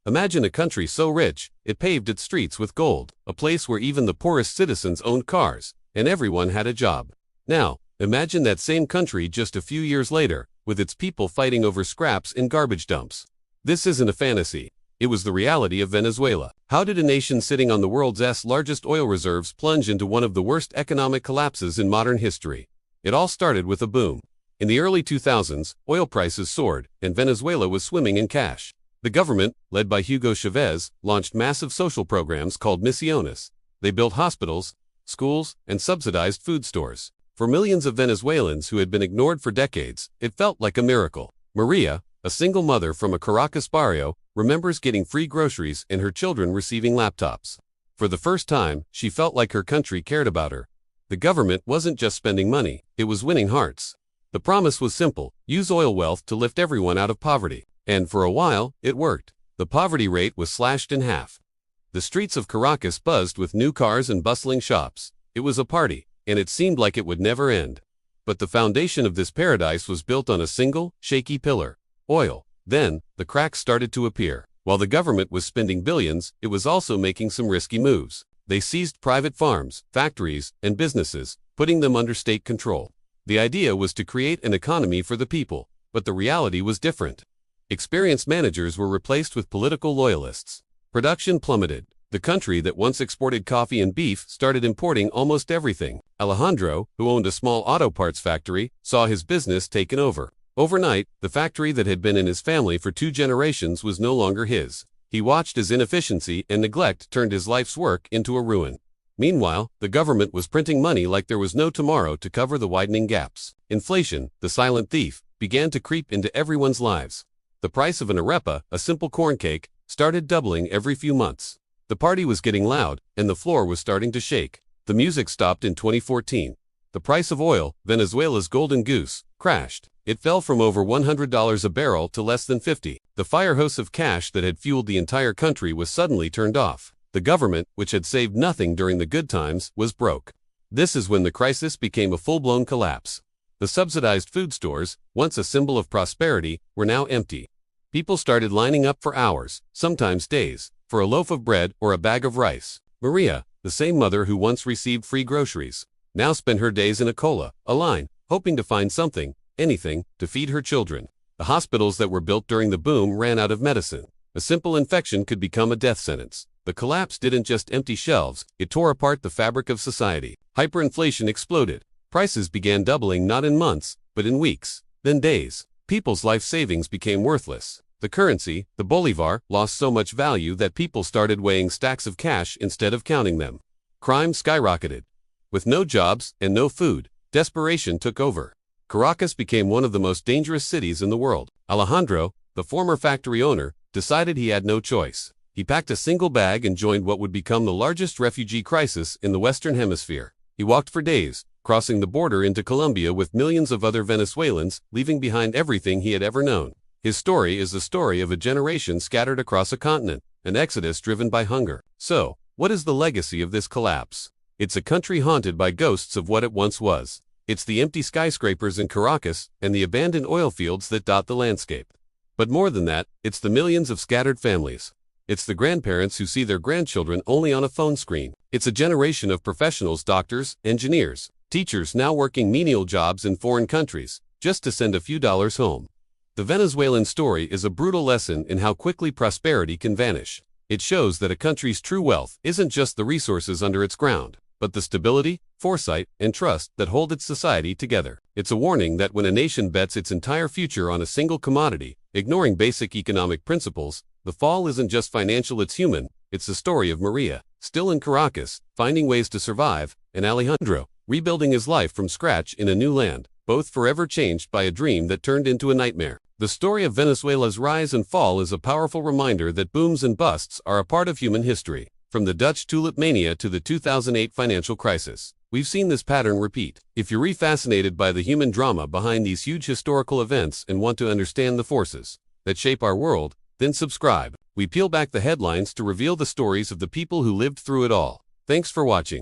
Imagine a country so rich, it paved its streets with gold, a place where even the poorest citizens owned cars, and everyone had a job. Now, imagine that same country just a few years later, with its people fighting over scraps in garbage dumps. This isn't a fantasy. It was the reality of Venezuela. How did a nation sitting on the world's largest oil reserves plunge into one of the worst economic collapses in modern history? It all started with a boom. In the early 2000s, oil prices soared, and Venezuela was swimming in cash. The government, led by Hugo Chavez, launched massive social programs called Misiones. They built hospitals, schools, and subsidized food stores. For millions of Venezuelans who had been ignored for decades, it felt like a miracle. Maria, a single mother from a Caracas barrio, remembers getting free groceries and her children receiving laptops. For the first time, she felt like her country cared about her. The government wasn't just spending money, it was winning hearts. The promise was simple: use oil wealth to lift everyone out of poverty. And for a while, it worked. The poverty rate was slashed in half. The streets of Caracas buzzed with new cars and bustling shops. It was a party, and it seemed like it would never end. But the foundation of this paradise was built on a single, shaky pillar: oil. Then, the cracks started to appear. While the government was spending billions, it was also making some risky moves. They seized private farms, factories, and businesses, putting them under state control. The idea was to create an economy for the people, but the reality was different. Experienced managers were replaced with political loyalists. Production plummeted. The country that once exported coffee and beef started importing almost everything. Alejandro, who owned a small auto parts factory, saw his business taken over. Overnight, the factory that had been in his family for 2 generations was no longer his. He watched as inefficiency and neglect turned his life's work into a ruin. Meanwhile, the government was printing money like there was no tomorrow to cover the widening gaps. Inflation, the silent thief, began to creep into everyone's lives. The price of an arepa, a simple corn cake, started doubling every few months. The party was getting loud, and the floor was starting to shake. The music stopped in 2014. The price of oil, Venezuela's golden goose, crashed. It fell from over $100 a barrel to less than $50. The fire hose of cash that had fueled the entire country was suddenly turned off. The government, which had saved nothing during the good times, was broke. This is when the crisis became a full-blown collapse. The subsidized food stores, once a symbol of prosperity, were now empty. People started lining up for hours, sometimes days, for a loaf of bread or a bag of rice. Maria, the same mother who once received free groceries, now spent her days in a cola, a line, hoping to find something, anything, to feed her children. The hospitals that were built during the boom ran out of medicine. A simple infection could become a death sentence. The collapse didn't just empty shelves, it tore apart the fabric of society. Hyperinflation exploded. Prices began doubling not in months, but in weeks, then days. People's life savings became worthless. The currency, the bolivar, lost so much value that people started weighing stacks of cash instead of counting them. Crime skyrocketed. With no jobs and no food, desperation took over. Caracas became one of the most dangerous cities in the world. Alejandro, the former factory owner, decided he had no choice. He packed a single bag and joined what would become the largest refugee crisis in the Western Hemisphere. He walked for days, crossing the border into Colombia with millions of other Venezuelans, leaving behind everything he had ever known. His story is the story of a generation scattered across a continent, an exodus driven by hunger. So, what is the legacy of this collapse? It's a country haunted by ghosts of what it once was. It's the empty skyscrapers in Caracas and the abandoned oil fields that dot the landscape. But more than that, it's the millions of scattered families. It's the grandparents who see their grandchildren only on a phone screen. It's a generation of professionals, doctors, engineers, teachers now working menial jobs in foreign countries, just to send a few dollars home. The Venezuelan story is a brutal lesson in how quickly prosperity can vanish. It shows that a country's true wealth isn't just the resources under its ground, but the stability, foresight, and trust that hold its society together. It's a warning that when a nation bets its entire future on a single commodity, ignoring basic economic principles, the fall isn't just financial, it's human. It's the story of Maria, still in Caracas, finding ways to survive, and Alejandro, rebuilding his life from scratch in a new land, both forever changed by a dream that turned into a nightmare. The story of Venezuela's rise and fall is a powerful reminder that booms and busts are a part of human history. From the Dutch tulip mania to the 2008 financial crisis, we've seen this pattern repeat. If you're refascinated by the human drama behind these huge historical events and want to understand the forces that shape our world, then subscribe. We peel back the headlines to reveal the stories of the people who lived through it all. Thanks for watching.